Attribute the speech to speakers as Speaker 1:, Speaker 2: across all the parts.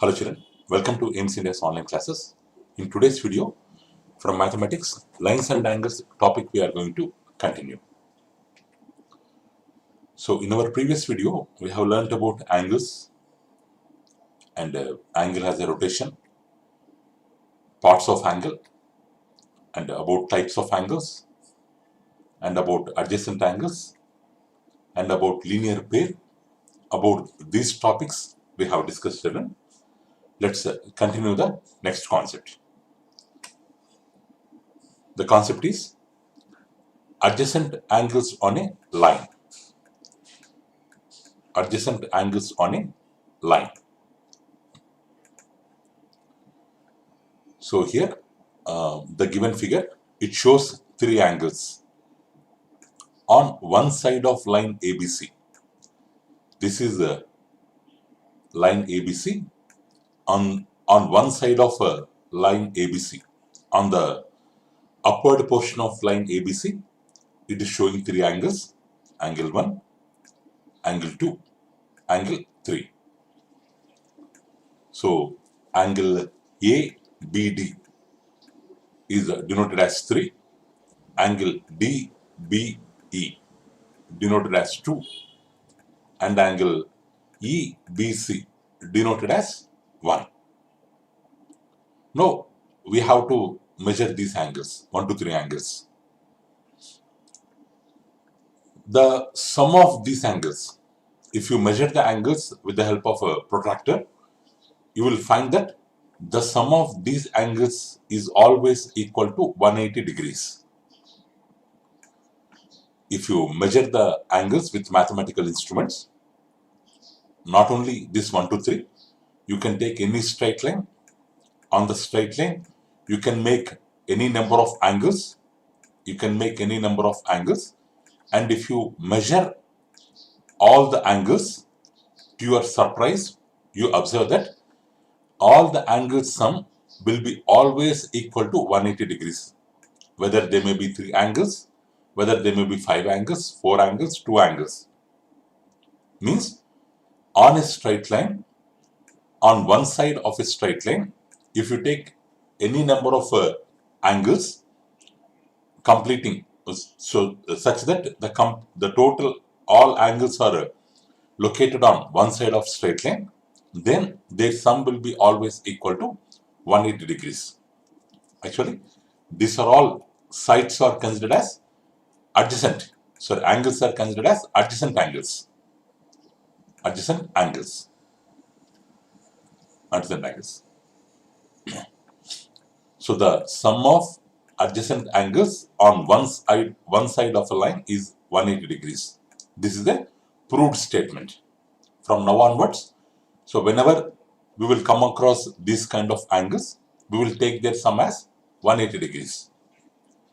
Speaker 1: Hello children, welcome to AIMS India's online classes. In today's video, from mathematics, lines and angles topic we are going to continue. So in our previous video, we have learnt about angles and angle has a rotation, parts of angle and about types of angles and about adjacent angles and about linear pair. About these topics we have discussed children. Let's continue the next concept. The concept is adjacent angles on a line. Adjacent angles on a line. So here the given figure, it shows three angles on one side of line ABC. This is the line ABC. On one side of line ABC, on the upward portion of line ABC, it is showing three angles: angle 1, angle 2, angle 3. So angle ABD is denoted as 3, angle DBE denoted as 2, and angle EBC denoted as 1. Now we have to measure these angles, 1 to 3 angles. The sum of these angles, if you measure the angles with the help of a protractor, you will find that the sum of these angles is always equal to 180 degrees. If you measure the angles with mathematical instruments, not only this 1 to 3, you can take any straight line. On the straight line, you can make any number of angles. And if you measure all the angles, to your surprise, you observe that all the angles sum will be always equal to 180 degrees. Whether there may be 3 angles, whether there may be 5 angles, 4 angles, 2 angles. Means on a straight line, on one side of a straight line, if you take any number of angles completing, so such that the total all angles are located on one side of straight line, then their sum will be always equal to 180 degrees. Actually, these are all sides are considered as adjacent. So angles are considered as adjacent angles. Adjacent angles. Adjacent angles. So the sum of adjacent angles on one side of a line is 180 degrees. This is a proved statement. From now onwards, so whenever we will come across these kind of angles, we will take their sum as 180 degrees.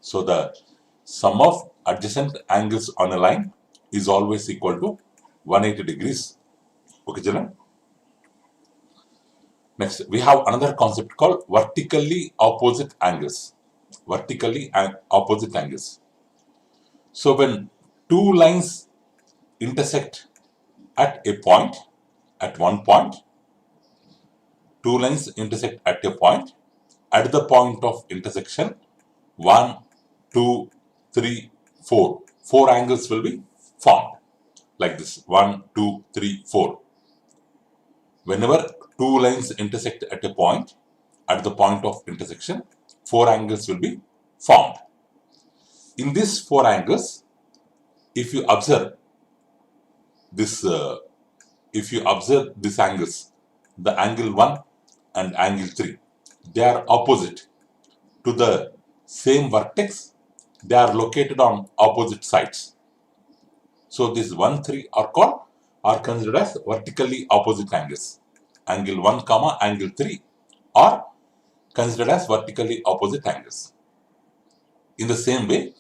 Speaker 1: So the sum of adjacent angles on a line is always equal to 180 degrees. Okay, children? Next, we have another concept called vertically opposite angles. Vertically opposite angles. So when two lines intersect at a point, at one point, two lines intersect at a point, at the point of intersection, 1, 2, 3, 4. 4 angles will be formed. Like this, 1, 2, 3, 4. Whenever two lines intersect at a point, at the point of intersection, 4 angles will be formed. In these 4 angles, if you observe these angles, the angle 1 and angle 3, they are opposite to the same vertex. They are located on opposite sides. So these 1, 3 are considered as vertically opposite angles. Angle 1, angle 3 are considered as vertically opposite angles. In the same way,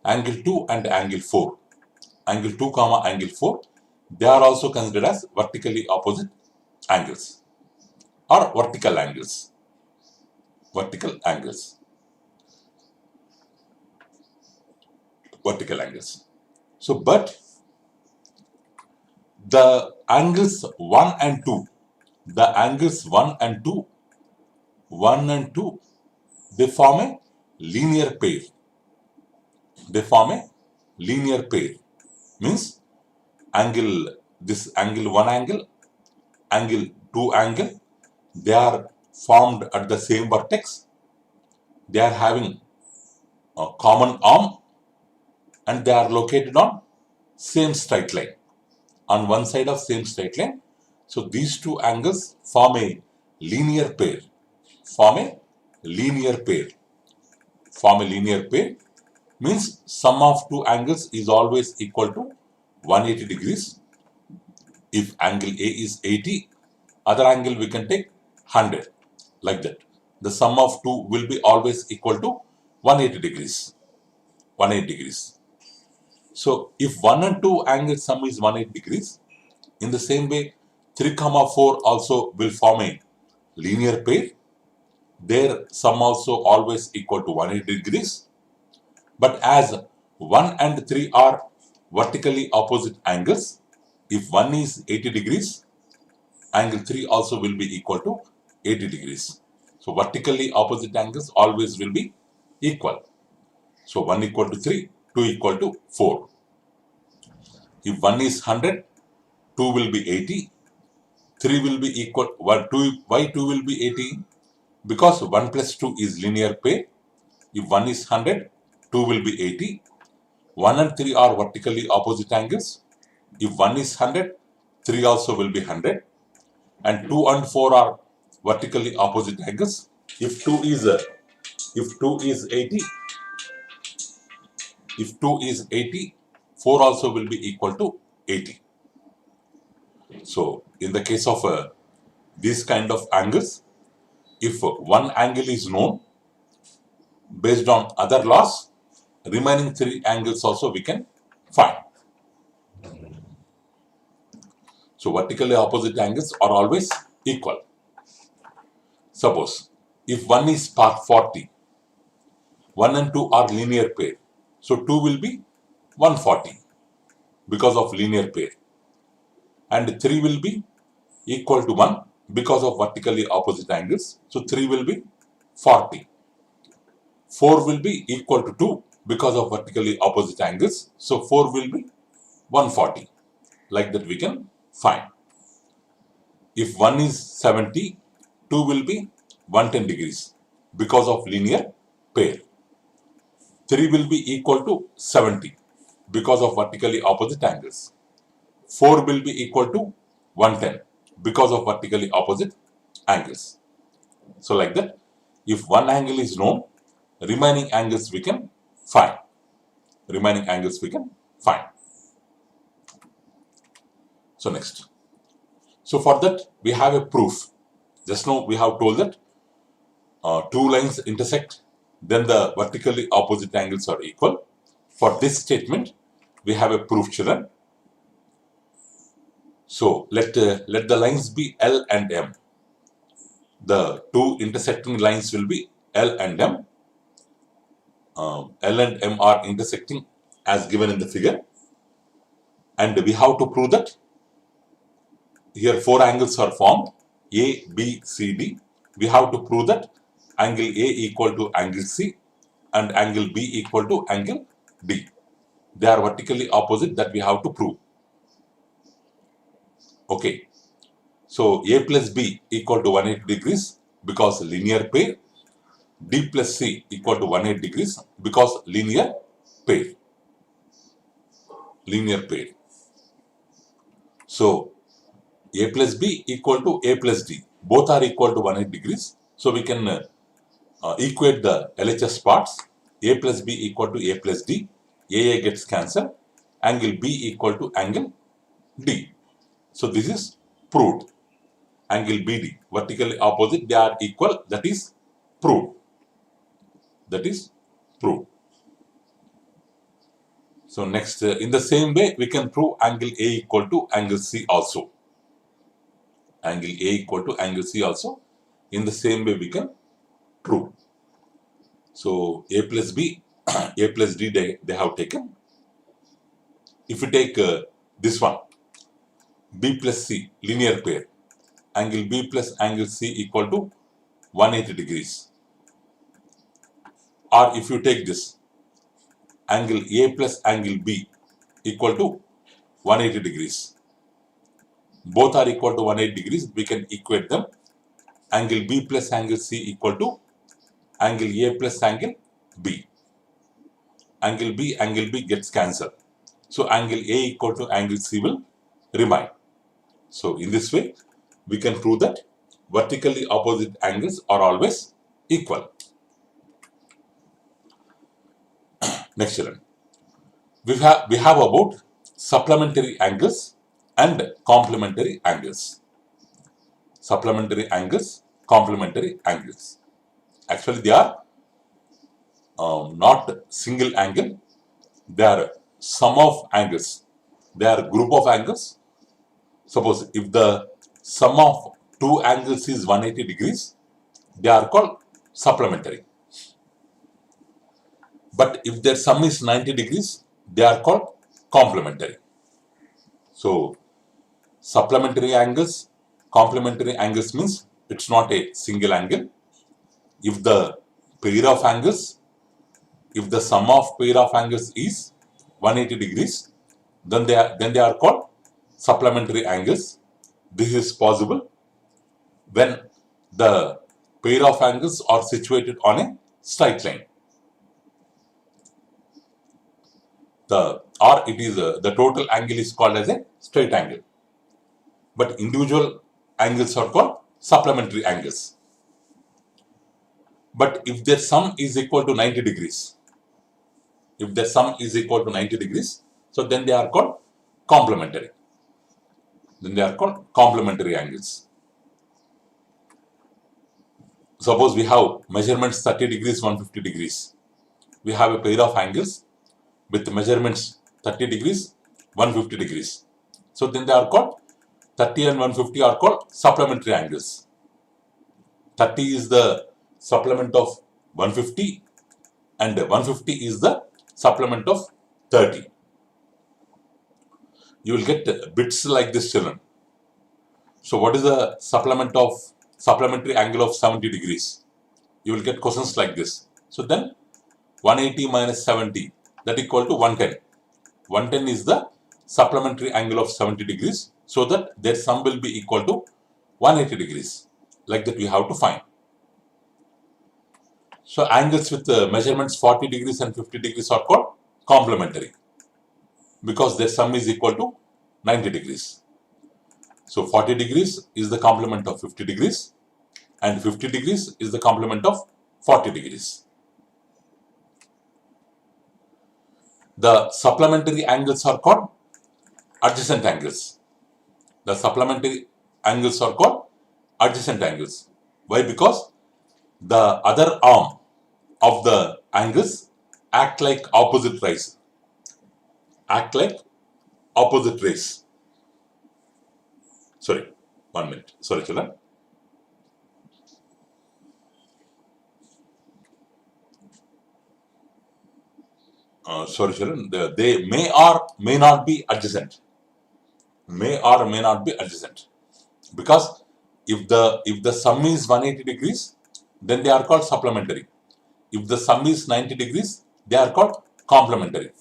Speaker 1: angle 2 and angle 4, angle 2, angle 4, they are also considered as vertically opposite angles or vertical angles. Vertical angles. Vertical angles. So, but the angles 1 and 2 the angles 1 and 2, they form a linear pair. They form a linear pair. Means this angle 1 angle 2 angle, they are formed at the same vertex. They are having a common arm and they are located on same straight line. On one side of same straight line. So these two angles form a linear pair. Form a linear pair. Form a linear pair means sum of two angles is always equal to 180 degrees. If angle A is 80, other angle we can take 100, like that. The sum of two will be always equal to 180 degrees. 180 degrees. So if 1 and 2 angle sum is 180 degrees, in the same way 3, 4 also will form a linear pair. Their sum also always equal to 180 degrees. But as 1 and 3 are vertically opposite angles, if 1 is 80 degrees, angle 3 also will be equal to 80 degrees. So vertically opposite angles always will be equal. So 1 equal to 3, 2 equal to 4. If 1 is 100, 2 will be 80, 3 will be equal, why 2 will be 80? Because 1 plus 2 is linear pair. If 1 is 100, 2 will be 80. 1 and 3 are vertically opposite angles. If 1 is 100, 3 also will be 100. And 2 and 4 are vertically opposite angles. If 2 is 80, if 2 is 80, 4 also will be equal to 80. So in the case of these kind of angles, if one angle is known based on other laws, remaining 3 angles also we can find. So vertically opposite angles are always equal. Suppose if 1 is part 40, 1 and 2 are linear pair. So 2 will be 140 because of linear pair. And 3 will be equal to 1 because of vertically opposite angles. So 3 will be 40. 4 will be equal to 2 because of vertically opposite angles. So 4 will be 140. Like that we can find. If 1 is 70, 2 will be 110 degrees because of linear pair. 3 will be equal to 70 because of vertically opposite angles. 4 will be equal to 110 because of vertically opposite angles. So like that, if one angle is known, remaining angles we can find. Remaining angles we can find. So next. So for that we have a proof. Just now we have told that two lines intersect, then the vertically opposite angles are equal. For this statement, we have a proof, children. So let the lines be L and M. The two intersecting lines will be L and M. L and M are intersecting as given in the figure. And we have to prove that here 4 angles are formed, A, B, C, D. We have to prove that angle A equal to angle C and angle B equal to angle D. They are vertically opposite, that we have to prove. Okay. So A plus B equal to 180 degrees because linear pair. D plus C equal to 180 degrees because linear pair. Linear pair. So A plus B equal to A plus D. Both are equal to 180 degrees. So we can equate the LHS parts. A plus B equal to A plus D. AA gets cancelled. Angle B equal to angle D. So this is proved. Angle BD, vertically opposite, they are equal. That is proved. That is proved. So next, in the same way, we can prove angle A equal to angle C also. Angle A equal to angle C also. In the same way, we can prove. So A plus B, A plus D, they have taken. If we take this one, B plus C, linear pair. angle B plus angle C equal to 180 degrees. Or if you take this, angle A plus angle B equal to 180 degrees. Both are equal to 180 degrees. We can equate them. Angle B plus angle C equal to angle A plus angle B. Angle B gets cancelled. So angle A equal to angle C will remain. So in this way, we can prove that vertically opposite angles are always equal. Next children, we have about supplementary angles and complementary angles. Supplementary angles, complementary angles. Actually, they are not single angle. They are sum of angles. They are group of angles. Suppose if the sum of two angles is 180 degrees, they are called supplementary. But if their sum is 90 degrees, they are called complementary. So, supplementary angles, complementary angles means it's not a single angle. If the pair of angles, if the sum of pair of angles is 180 degrees, then they are called supplementary angles. This is possible when the pair of angles are situated on a straight line. The total angle is called as a straight angle, but individual angles are called supplementary angles. But if their sum is equal to 90 degrees, so then they are called complementary. Then they are called complementary angles. Suppose we have measurements 30 degrees, 150 degrees. We have a pair of angles with measurements 30 degrees, 150 degrees. So then they are called 30 and 150 are called supplementary angles. 30 is the supplement of 150 and 150 is the supplement of 30. You will get bits like this, children. So what is the supplementary angle of 70 degrees? You will get questions like this. So then 180 minus 70, that equal to 110. 110 is the supplementary angle of 70 degrees, so that their sum will be equal to 180 degrees. Like that we have to find. So angles with measurements 40 degrees and 50 degrees are called complementary because their sum is equal to 90 degrees. So 40 degrees is the complement of 50 degrees and 50 degrees is the complement of 40 degrees. The supplementary angles are called adjacent angles. The supplementary angles are called adjacent angles. Why? Because the other arm of the angles act like opposite rays. Act like opposite rays. Sorry, 1 minute. Sorry, children. Sorry, children. They may or may not be adjacent. May or may not be adjacent. Because if the sum is 180 degrees, then they are called supplementary. If the sum is 90 degrees, they are called complementary.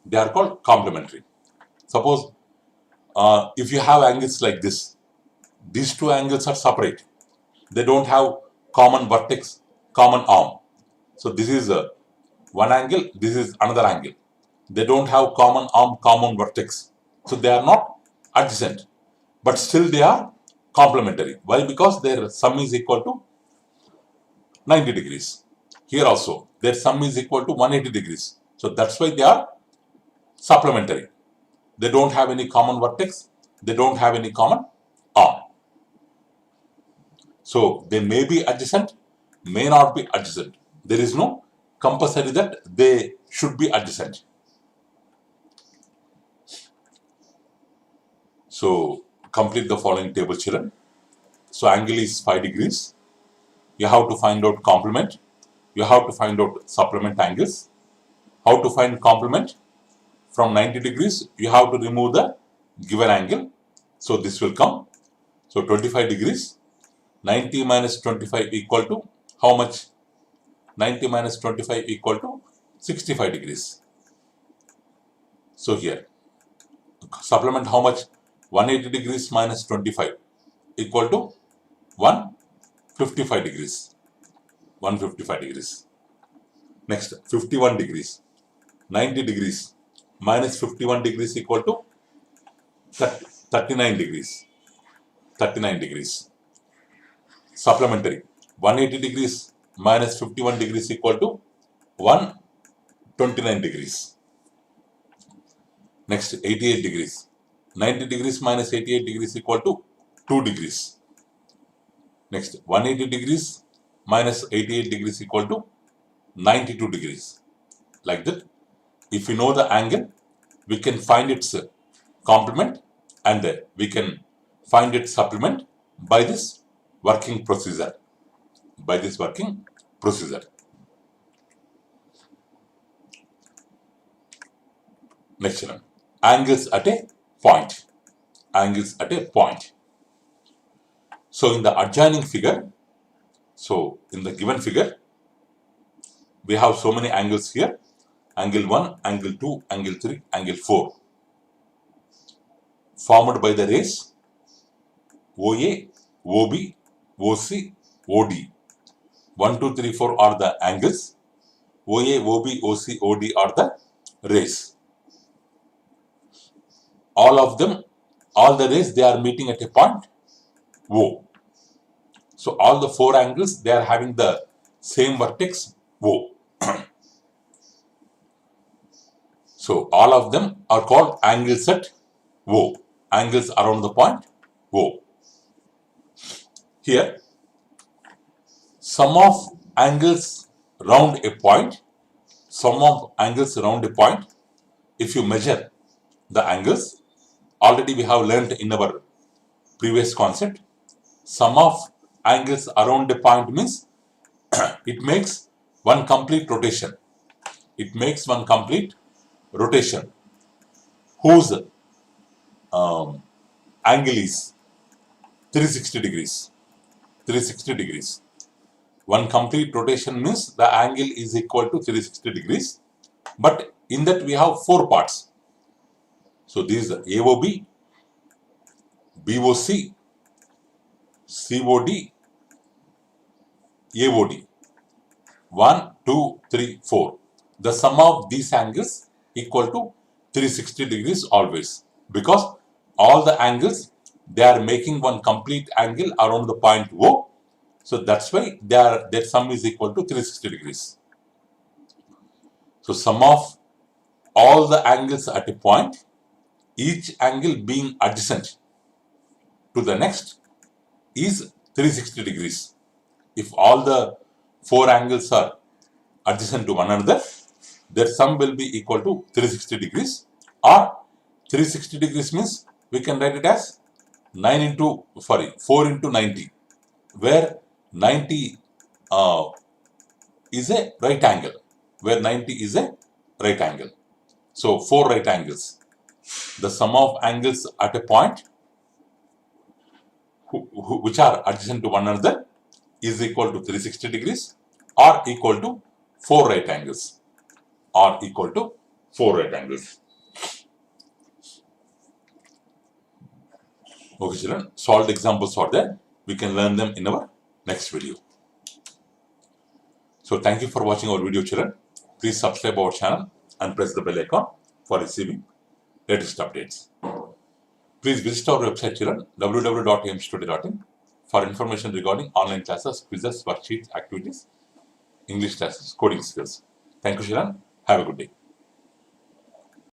Speaker 1: They are called complementary. Suppose if you have angles like this, these two angles are separate. They don't have common vertex, common arm. So this is one angle, this is another angle. They don't have common arm, common vertex. So they are not adjacent, but still they are complementary. Why? Because their sum is equal to 90 degrees. Here also, their sum is equal to 180 degrees. So that's why they are supplementary. They don't have any common vertex. They don't have any common arm. So they may be adjacent, may not be adjacent. There is no compulsory that they should be adjacent. So complete the following table, children. So angle is 5 degrees. You have to find out complement. You have to find out supplement angles. How to find complement? From 90 degrees, you have to remove the given angle. So this will come. So 25 degrees, 90 minus 25 equal to how much? 90 minus 25 equal to 65 degrees. So here, supplement how much? 180 degrees minus 25 equal to 155 degrees. 155 degrees. Next, 51 degrees. 90 degrees minus 51 degrees equal to 39 degrees. 39 degrees. Supplementary. 180 degrees minus 51 degrees equal to 129 degrees. Next, 88 degrees. 90 degrees minus 88 degrees equal to 2 degrees. Next, 180 degrees minus 88 degrees equal to 92 degrees. Like that, if we know the angle, we can find its complement and we can find its supplement by this working procedure. By this working procedure. Next one, angles at a point. Angles at a point. So in the adjoining figure, so in the given figure, we have so many angles here. Angle 1, angle 2, angle 3, angle 4. Formed by the rays OA, OB, OC, OD. 1, 2, 3, 4 are the angles. OA, OB, OC, OD are the rays. All of them, all the rays, they are meeting at a point O. So all the 4 angles, they are having the same vertex O. So all of them are called angles at O. Angles around the point O. Here, sum of angles round a point, if you measure the angles, already we have learned in our previous concept, sum of angles around a point means it makes one complete rotation. It makes one complete rotation whose angle is 360 degrees. 360 degrees. One complete rotation means the angle is equal to 360 degrees. But in that we have 4 parts. So these are AOB, BOC, COD, AOD. 1, 2, 3, 4. The sum of these angles equal to 360 degrees always. Because all the angles, they are making one complete angle around the point O. So that's why their sum is equal to 360 degrees. So sum of all the angles at a point, each angle being adjacent to the next, is 360 degrees. If all the 4 angles are adjacent to one another, their sum will be equal to 360 degrees, or 360 degrees means we can write it as 4 into 90, where 90 is a right angle, where 90 is a right angle. So 4 right angles. The sum of angles at a point which are adjacent to one another is equal to 360 degrees, or equal to 4 right angles, or equal to 4 right angles. Okay children, solved examples are there. We can learn them in our next video. So thank you for watching our video children. Please subscribe our channel and press the bell icon for receiving latest updates. Please visit our website children, www.amstudio.in, for information regarding online classes, quizzes, worksheets, activities, English classes, coding skills. Thank you children. Have a good day.